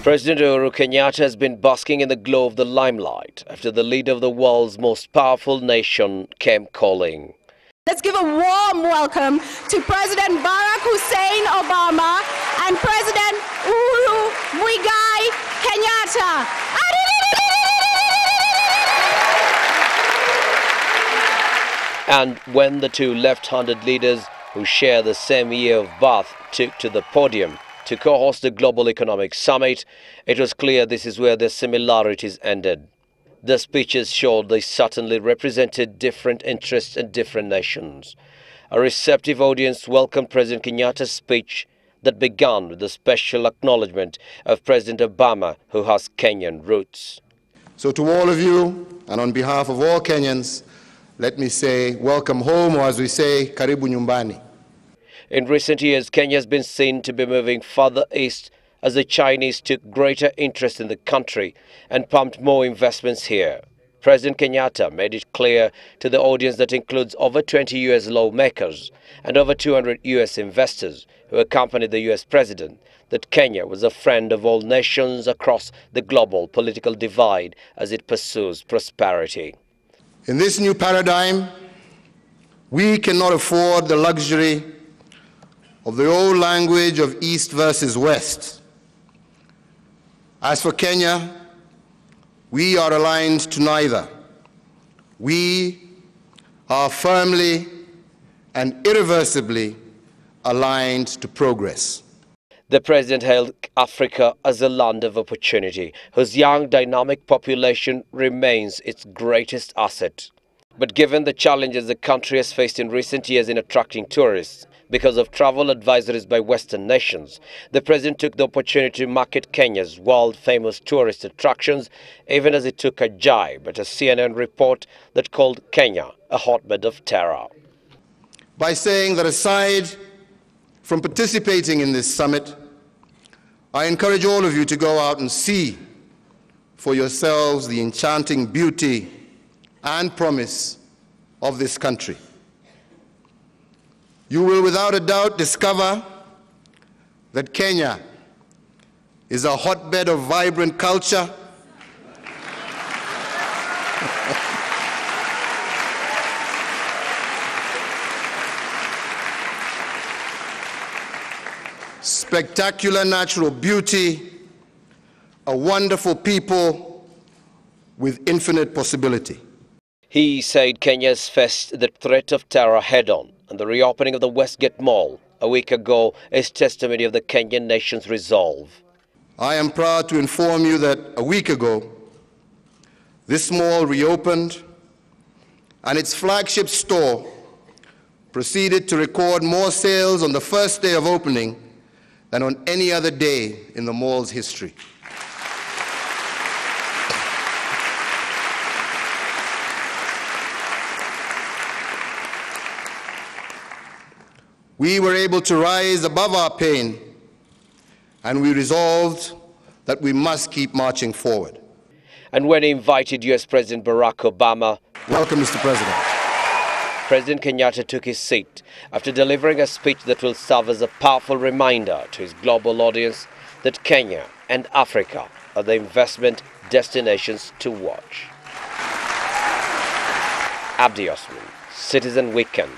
President Uhuru Kenyatta has been basking in the glow of the limelight after the leader of the world's most powerful nation came calling. Let's give a warm welcome to President Barack Hussein Obama and President Uhuru Muigai Kenyatta. And when the two left-handed leaders who share the same year of birth took to the podium to co-host the Global Economic Summit, it was clear this is where their similarities ended. The speeches showed they certainly represented different interests and different nations. A receptive audience welcomed President Kenyatta's speech that began with a special acknowledgement of President Obama, who has Kenyan roots. So to all of you, and on behalf of all Kenyans, let me say welcome home, or as we say, karibu nyumbani. In recent years, Kenya has been seen to be moving further east as the Chinese took greater interest in the country and pumped more investments here. President Kenyatta made it clear to the audience that includes over 20 U.S. lawmakers and over 200 U.S. investors who accompanied the U.S. president that Kenya was a friend of all nations across the global political divide as it pursues prosperity. In this new paradigm, we cannot afford the luxury of the old language of East versus West. As for Kenya, we are aligned to neither. We are firmly and irreversibly aligned to progress. The president hailed Africa as a land of opportunity, whose young, dynamic population remains its greatest asset. But given the challenges the country has faced in recent years in attracting tourists, because of travel advisories by Western nations, the president took the opportunity to market Kenya's world-famous tourist attractions, even as it took a jibe at a CNN report that called Kenya a hotbed of terror. By saying that aside from participating in this summit, I encourage all of you to go out and see for yourselves the enchanting beauty and promise of this country. You will without a doubt discover that Kenya is a hotbed of vibrant culture, spectacular natural beauty, a wonderful people with infinite possibility. He said Kenya has faced the threat of terror head-on, and the reopening of the Westgate Mall a week ago is testimony of the Kenyan nation's resolve. I am proud to inform you that a week ago, this mall reopened and its flagship store proceeded to record more sales on the first day of opening than on any other day in the mall's history. We were able to rise above our pain, and we resolved that we must keep marching forward. And when he invited U.S. President Barack Obama, welcome, Mr. President, President Kenyatta took his seat after delivering a speech that will serve as a powerful reminder to his global audience that Kenya and Africa are the investment destinations to watch. Abdi Osman, Citizen Weekend.